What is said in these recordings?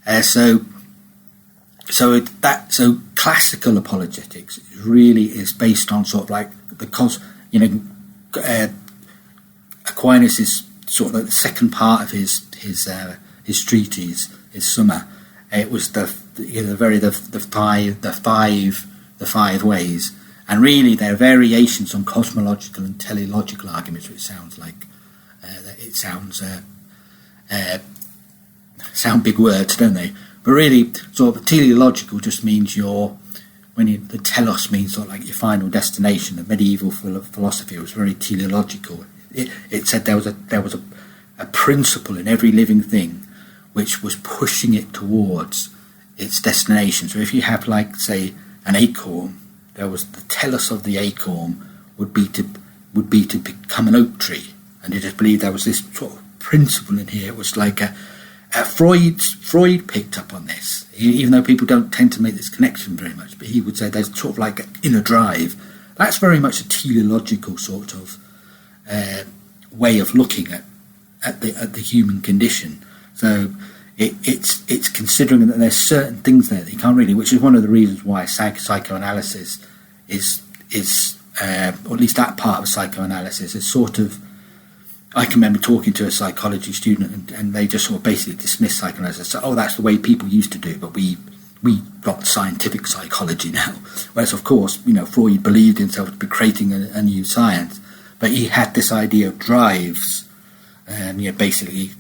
So classical apologetics really is based on sort of like Aquinas is sort of like the second part of his treatise, his Summa. It was the five ways, and really they're variations on cosmological and teleological arguments, which sounds like sound big words, don't they? But really, sort of teleological just means the telos means sort of like your final destination. The medieval philosophy was very teleological. It said there was a principle in every living thing which was pushing it towards its destination. So if you have, like, say, an acorn, there was the telos of the acorn would be to become an oak tree, and you just believe there was this sort of principle in here. It was like Freud picked up on this, even though people don't tend to make this connection very much. But he would say there's sort of like an inner drive. That's very much a teleological sort of way of looking at the human condition. So it's considering that there's certain things there that you can't really, which is one of the reasons why psychoanalysis is or at least that part of psychoanalysis is sort of. I can remember talking to a psychology student, and they just sort of basically dismissed psychoanalysis. So, that's the way people used to do, but we got scientific psychology now. Whereas, of course, Freud believed himself to be creating a new science, but he had this idea of drives, and basically,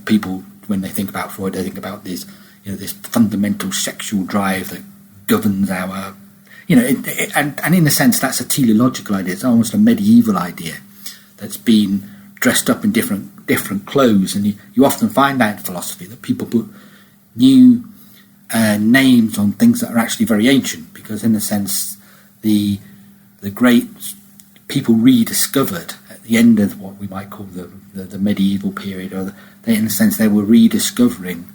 people, when they think about Freud, they think about this, this fundamental sexual drive that governs our, and in a sense, that's a teleological idea. It's almost a medieval idea that's been dressed up in different clothes, and you often find that in philosophy that people put new names on things that are actually very ancient, because in a sense the great people rediscovered at the end of what we might call the medieval period, or in a sense they were rediscovering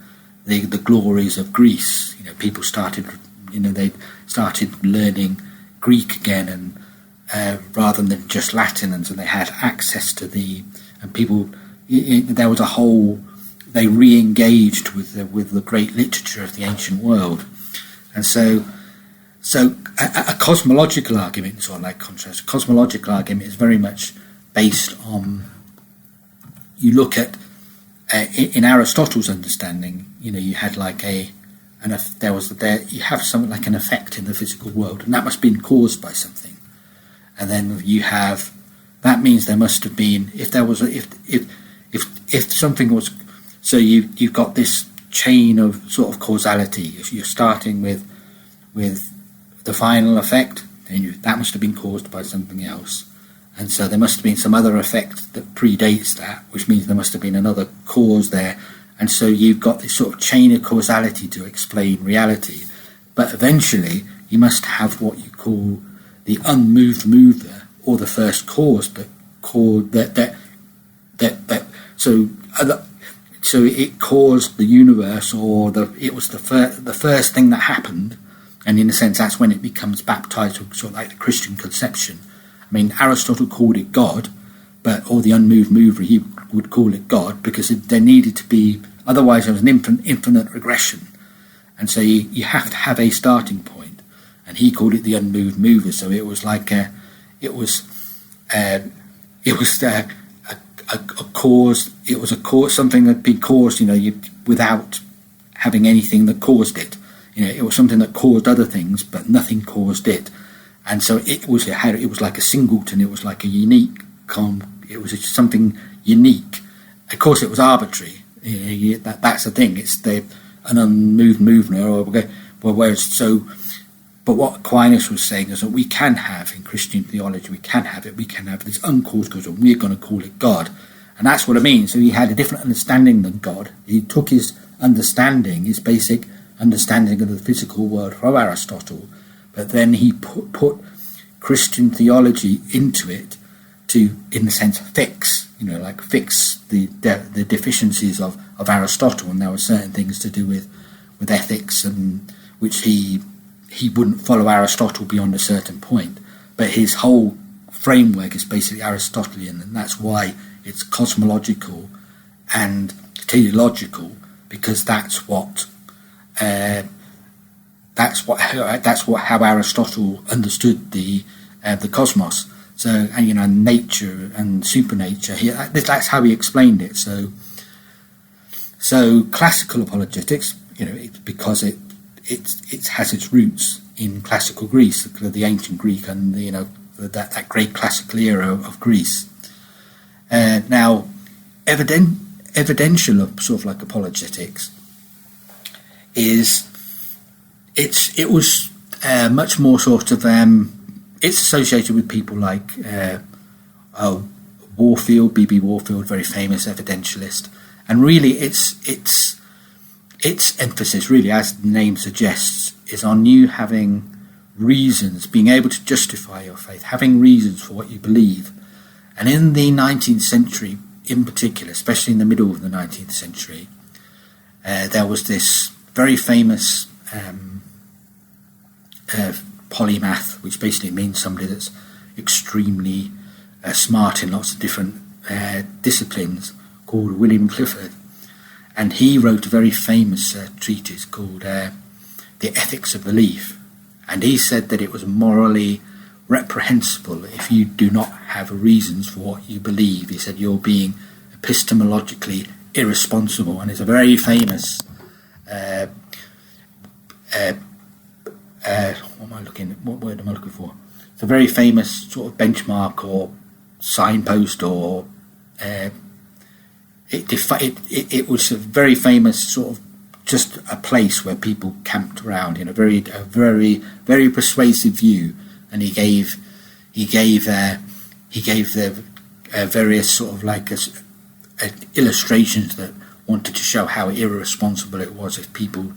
the glories of Greece. People started they started learning Greek again, and rather than just Latin, and so they had access to there was a whole, they re-engaged with the great literature of the ancient world. And so a cosmological argument, sort of like contrast, a cosmological argument is very much based on, you look at, in Aristotle's understanding, you had like you have something like an effect in the physical world, and that must have been caused by something. And then you have, that means there must have been, if something was, so you've got this chain of sort of causality. If you're starting with the final effect, then that must have been caused by something else. And so there must have been some other effect that predates that, which means there must have been another cause there. And so you've got this sort of chain of causality to explain reality. But eventually you must have what you call the unmoved mover, or the first cause, but called so it caused the universe, or it was the first thing that happened, and in a sense that's when it becomes baptized with sort of like the Christian conception. I mean, Aristotle called it God, or the unmoved mover, he would call it God, because there needed to be, otherwise there was an infinite regression, and so you have to have a starting point, and he called it the unmoved mover. So it was like a cause. It was a cause, something that had been caused, without having anything that caused it. It was something that caused other things, but nothing caused it. And so it was like a singleton. It was like a unique. It was something unique. Of course, it was arbitrary. That's the thing. It's an unmoved movement. But what Aquinas was saying is that we can have, in Christian theology, we can have this uncaused cause, and we're going to call it God. And that's what it means. So he had a different understanding than God. He took his understanding, his basic understanding of the physical world from Aristotle, but then he put Christian theology into it to, in a sense, fix the deficiencies of Aristotle. And there were certain things to do with ethics, and which he wouldn't follow Aristotle beyond a certain point, but his whole framework is basically Aristotelian, and that's why it's cosmological and teleological, because that's what that's how Aristotle understood the cosmos. So, and nature and supernature. That's how he explained it. So classical apologetics, because it has its roots in classical Greece, the ancient Greek, and that great classical era of Greece. Now, evidential sort of like apologetics it was much more sort of it's associated with people like Warfield, B.B. Warfield, very famous evidentialist, and really its emphasis, really, as the name suggests, is on you having reasons, being able to justify your faith, having reasons for what you believe. And in the 19th century, in particular, especially in the middle of the 19th century, there was this very famous polymath, which basically means somebody that's extremely smart in lots of different disciplines, called William Clifford. And he wrote a very famous treatise called The Ethics of Belief. And he said that it was morally reprehensible if you do not have reasons for what you believe. He said you're being epistemologically irresponsible. And it's a very famous what word am I looking for? It's a very famous sort of benchmark or signpost, or it was a very famous sort of just a place where people camped around in a very very persuasive view. And he gave the various sort of like illustrations that wanted to show how irresponsible it was if people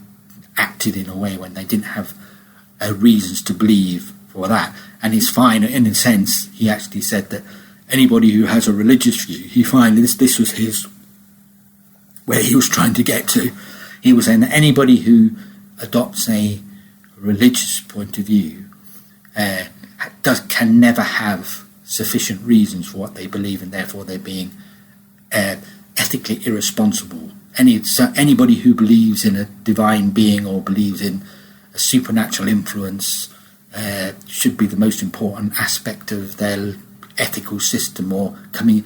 acted in a way when they didn't have reasons to believe for that. And it's fine, in a sense. He actually said that anybody who has a religious view, he finds this was his, where he was trying to get to. He was saying that anybody who adopts a religious point of view can never have sufficient reasons for what they believe, and therefore they're being ethically irresponsible. Anybody who believes in a divine being or believes in a supernatural influence should be the most important aspect of their ethical system, or in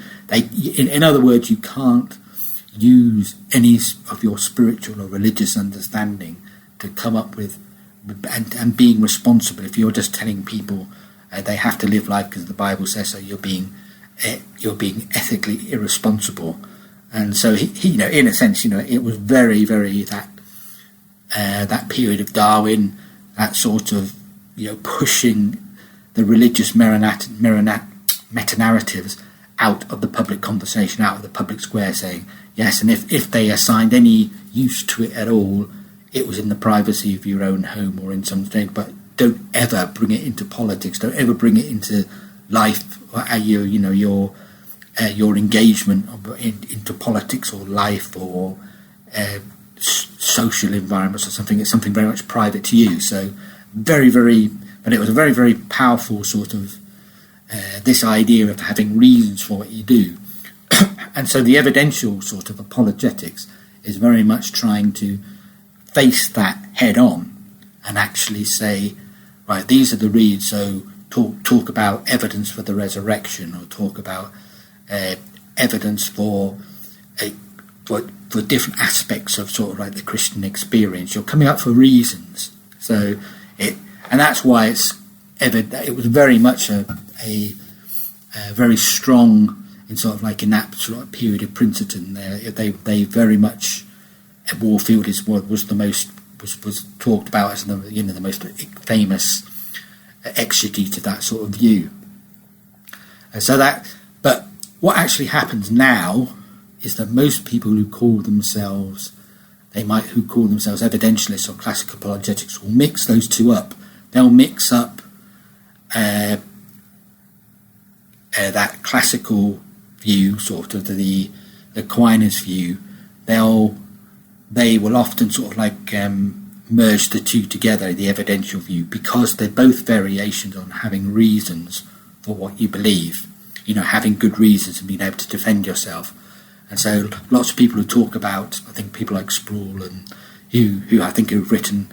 other words, you can't use any of your spiritual or religious understanding to come up with and being responsible. If you're just telling people they have to live life because the Bible says so, you're being ethically irresponsible. And so he in a sense, it was very, very that period of Darwin, that sort of pushing the religious meta-narratives out of the public conversation, out of the public square, saying yes, and if they assigned any use to it at all, it was in the privacy of your own home or in some state. But don't ever bring it into politics. Don't ever bring it into life, or your engagement into politics or life or social environments or something. It's something very much private to you. So very, very, but it was a very, very powerful sort of this idea of having reasons for what you do. And so the evidential sort of apologetics is very much trying to face that head on and actually say, right, these are the reasons. So talk about evidence for the resurrection, or talk about evidence for different aspects of sort of like the Christian experience. You're coming up for reasons. So and that's why it was very much a very strong in sort of like in that sort of period of Princeton. They very much, Warfield was the most was talked about as the most famous exegete of that sort of view. And so but what actually happens now is that most people who call themselves evidentialists or classical apologetics will mix those two up. They'll mix up that classical view, sort of the Aquinas view. They will often sort of like merge the two together, the evidential view, because they're both variations on having reasons for what you believe. Having good reasons and being able to defend yourself. And so lots of people who talk about, I think people like Sproul and who I think have written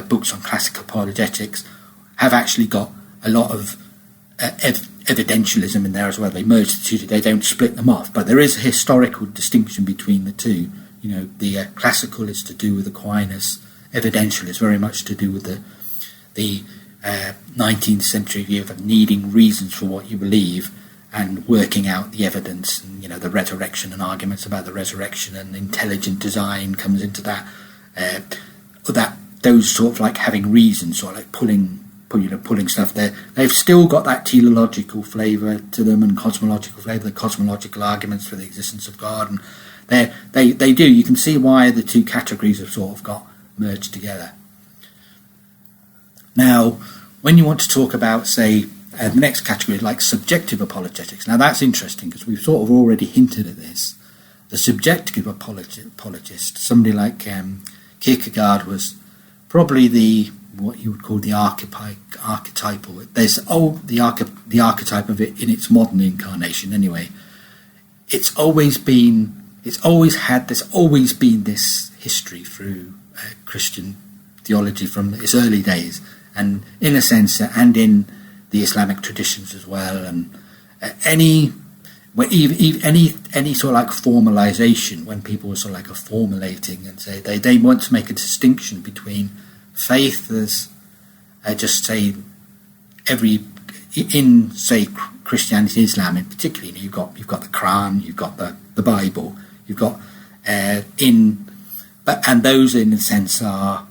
books on classical apologetics, have actually got a lot of evidentialism in there as well. They merge the two, they don't split them off, but there is a historical distinction between the two. The classical is to do with Aquinas, evidential is very much to do with the 19th century view of needing reasons for what you believe and working out the evidence, and the resurrection and arguments about the resurrection and intelligent design comes into that. Those sort of like having reasons, sort of like pulling stuff there. They've still got that teleological flavour to them and cosmological flavour, the cosmological arguments for the existence of God, and they do. You can see why the two categories have sort of got merged together. Now, when you want to talk about, say, the next category, like subjective apologetics, now that's interesting because we've sort of already hinted at this. The subjective apologist, somebody like Kierkegaard, was probably what you would call the archetypal. There's the archetype of it in its modern incarnation. Anyway, there's always been this history through Christian theology from its early days, and in a sense, and in the Islamic traditions as well, and any sort of like formalization, when people were sort of like formulating and say they want to make a distinction between faith as Christianity and Islam in particular. You've got the Quran, you've got the Bible, you've got and those in a sense are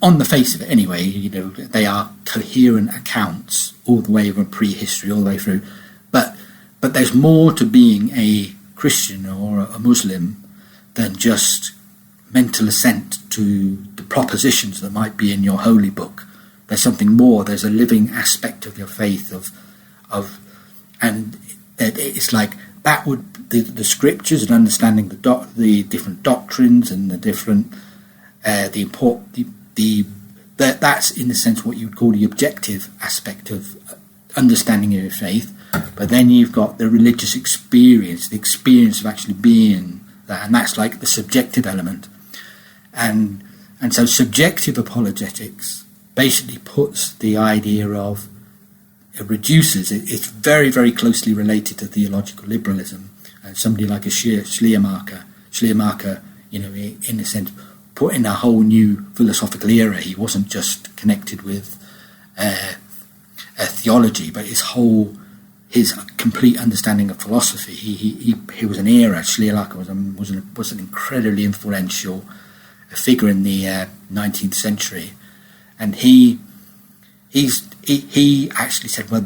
on the face of it anyway, they are coherent accounts all the way from prehistory all the way through. But there's more to being a Christian or a Muslim than just mental assent to the propositions that might be in your holy book. There's something more. There's a living aspect of your faith and it's like that would the scriptures and understanding the different doctrines and the different that's in a sense what you would call the objective aspect of understanding of your faith. But then you've got the religious experience, the experience of actually being that, and that's like the subjective element. And so subjective apologetics basically puts the idea of, it reduces it. It's very, very closely related to theological liberalism. And somebody like a Schleiermacher, in a sense, put in a whole new philosophical era. He wasn't just connected with a theology, but his complete understanding of philosophy. He was an era. Schleiermacher was an incredibly influential figure in the 19th century, and he actually said, well,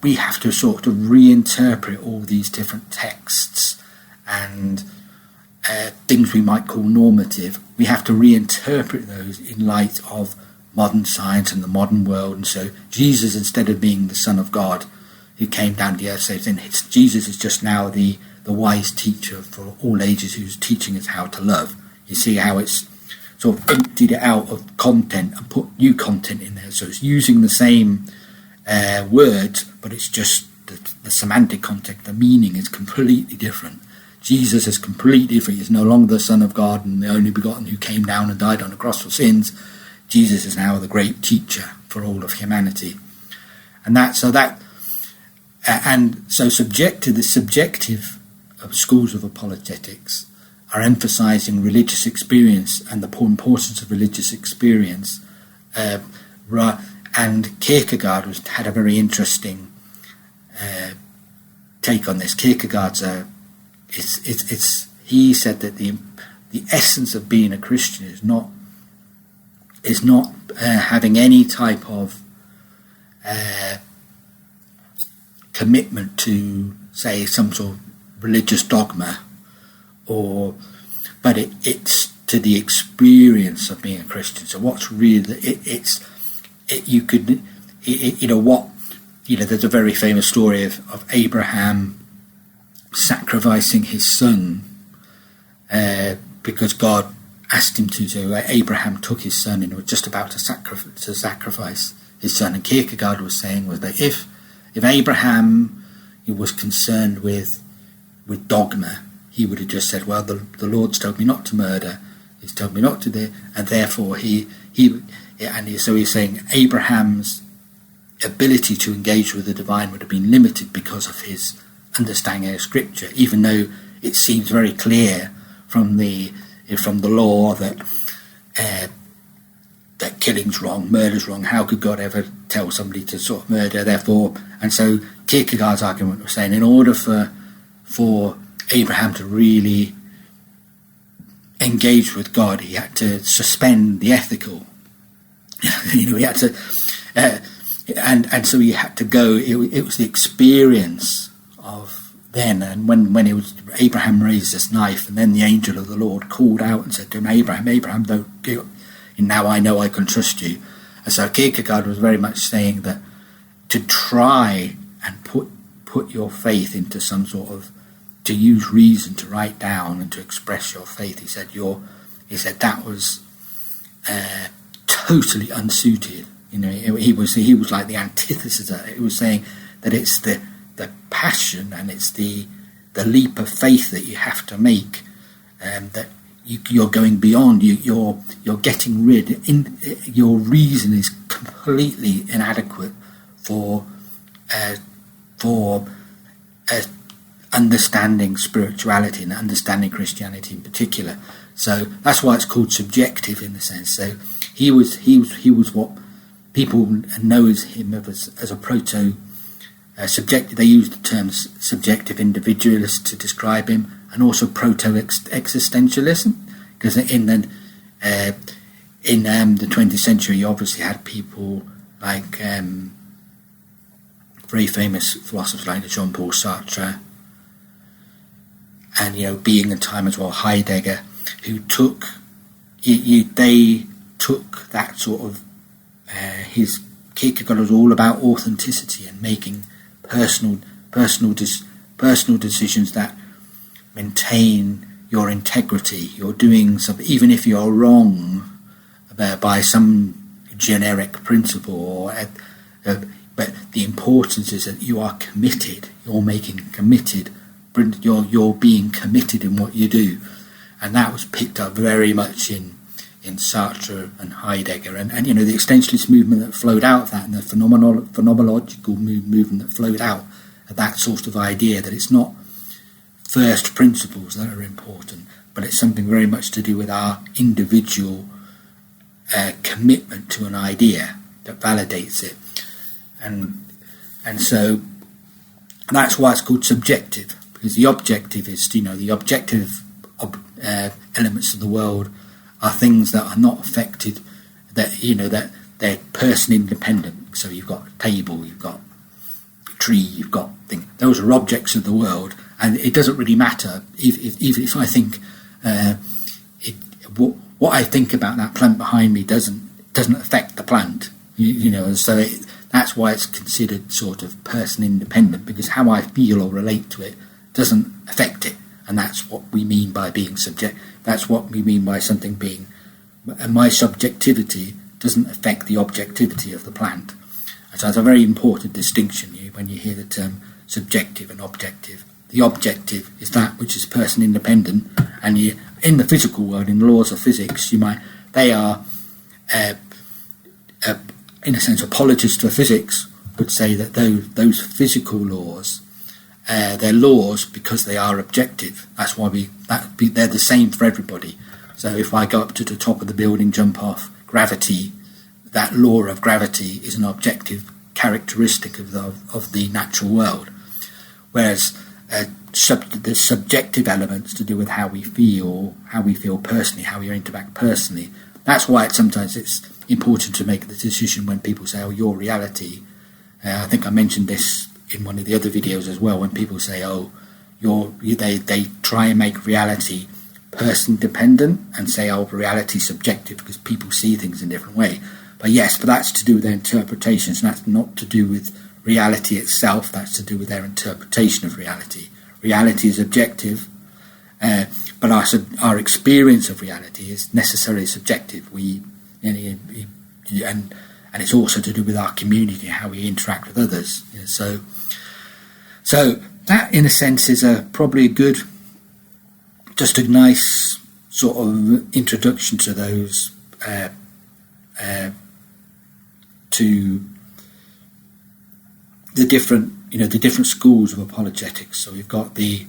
we have to sort of reinterpret all these different texts and things we might call normative. We have to reinterpret those in light of modern science and the modern world. And so Jesus, instead of being the Son of God who came down to the earth, Jesus is just now the wise teacher for all ages who's teaching us how to love. You see how it's sort of emptied it out of content and put new content in there. So it's using the same words, but it's just the semantic context, the meaning is completely different. Jesus is completely different. He's no longer the Son of God and the only begotten who came down and died on the cross for sins. Jesus is now the great teacher for all of humanity. The subjective schools of apologetics are emphasizing religious experience and the importance of religious experience. And Kierkegaard had a very interesting take on this. Kierkegaard's he said that the essence of being a Christian is not having any type of commitment to, say, some sort of religious dogma, but it's to the experience of being a Christian. So what's really there's a very famous story of Abraham sacrificing his son because God asked him to. So Abraham took his son and was just about to sacrifice his son. And Kierkegaard was saying that if Abraham was concerned with dogma, he would have just said, well, the Lord's told me not to murder, he's told me not to do, and therefore so he's saying Abraham's ability to engage with the divine would have been limited because of his understanding of Scripture, even though it seems very clear from the law that killing's wrong, murder's wrong. How could God ever tell somebody to sort of murder? Therefore, and so Kierkegaard's argument was saying, in order for Abraham to really engage with God, he had to suspend the ethical. He had to, and so he had to go. It was the experience of then, and when it was Abraham raised this knife, and then the angel of the Lord called out and said to him, Abraham, don't go. And now I know I can trust you. And so Kierkegaard was very much saying that to try and put your faith into some sort of, to use reason to write down and to express your faith, he said that was totally unsuited. He was like the antithesis of it. He was saying that it's the passion and it's the leap of faith that you have to make, that you're going beyond. You're getting rid. Your reason is completely inadequate for understanding spirituality and understanding Christianity in particular. So that's why it's called subjective in the sense. So he was what people know him as a proto subjective. They use the terms subjective individualist to describe him, and also proto existentialism, because in the 20th century you obviously had people like very famous philosophers like Jean-Paul Sartre, and Being and Time as well, Heidegger, who took they took that sort of his Kierkegaard was all about authenticity and making personal decisions that maintain your integrity. You're doing something, even if you're wrong by some generic principle, but the importance is that you are committed. You're being committed in what you do, and that was picked up very much in Sartre and Heidegger, and the existentialist movement that flowed out of that, and the phenomenological movement that flowed out of that sort of idea, that it's not first principles that are important, but it's something very much to do with our individual commitment to an idea that validates it, and so that's why it's called subjective, because the objective is, the objective elements of the world are things that are not affected, that they're person independent. So you've got a table, you've got a tree, you've got things. Those are objects of the world, and it doesn't really matter even if I think what I think about that plant behind me doesn't affect the plant. So that's why it's considered sort of person independent, because how I feel or relate to it doesn't affect it. And that's what we mean by being that's what we mean by something being, and my subjectivity doesn't affect the objectivity of the plant. And so that's a very important distinction when you hear the term subjective and objective. The objective is that which is person independent, and in the physical world, in the laws of physics, they are, in a sense, apologists for physics would say that those physical laws, they're laws because they are objective. That's why they're the same for everybody. So if I go up to the top of the building, jump off, gravity, that law of gravity is an objective characteristic of the natural world. Whereas the subjective elements to do with how we feel personally, how we interact personally. That's why sometimes it's important to make the decision when people say, "Oh, your reality." I think I mentioned this in one of the other videos as well, when people say, "Oh, they try and make reality person dependent and say, "Oh, reality subjective because people see things in a different way." But that's to do with their interpretations, and that's not to do with reality itself. That's to do with their interpretation of reality. Reality is objective, but our experience of reality is necessarily subjective. And it's also to do with our community, how we interact with others. So that, in a sense, is probably a good just a nice sort of introduction to those to the different schools of apologetics. So we've got the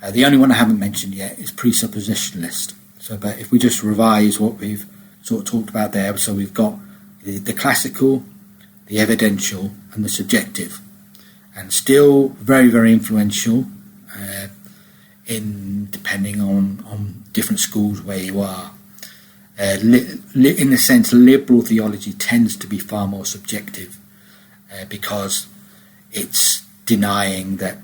only one I haven't mentioned yet is presuppositionalist. So, but if we just revise what we've sort of talked about there, so we've got the classical, the evidential, and the subjective, and still very, very influential in depending on different schools where you are. In a sense, liberal theology tends to be far more subjective because it's denying that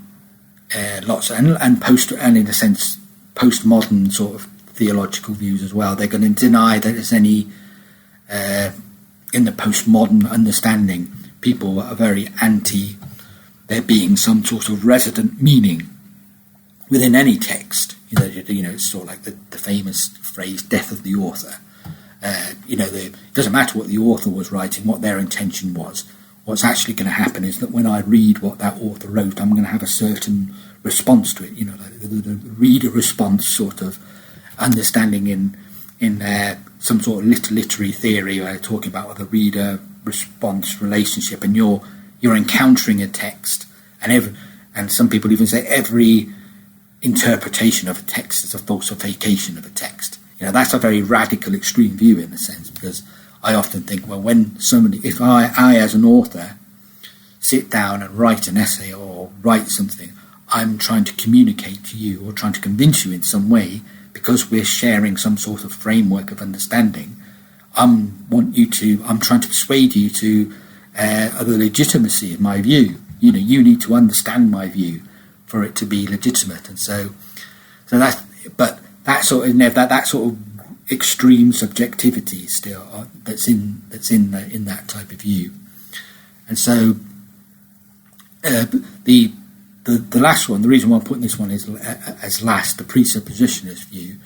lots and in a sense postmodern sort of theological views as well. They're going to deny that there's any in the postmodern understanding. People are very anti there being some sort of resident meaning within any text. It's sort of like the famous phrase "death of the author." It doesn't matter what the author was writing, what their intention was. What's actually going to happen is that when I read what that author wrote, I'm going to have a certain response to it. Like the reader response sort of understanding in some sort of literary theory, where talking about the reader response relationship, and you're encountering a text, and some people even say every interpretation of a text is a falsification of a text. That's a very radical, extreme view in a sense, because I often think, well, when if I as an author sit down and write an essay or write something, I'm trying to communicate to you or trying to convince you in some way, because we're sharing some sort of framework of understanding. I'm trying to persuade you to the legitimacy of my view. You need to understand my view for it to be legitimate, and so that sort of extreme subjectivity still that's in that type of view. And so the last one, the reason why I'm putting this one is as last, the presuppositionalist view.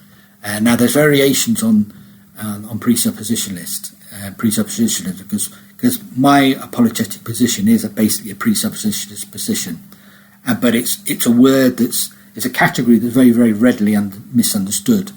Now there's variations on presuppositionalist because my apologetic position is basically a presuppositionalist position, but it's a word it's a category that's very, very readily misunderstood.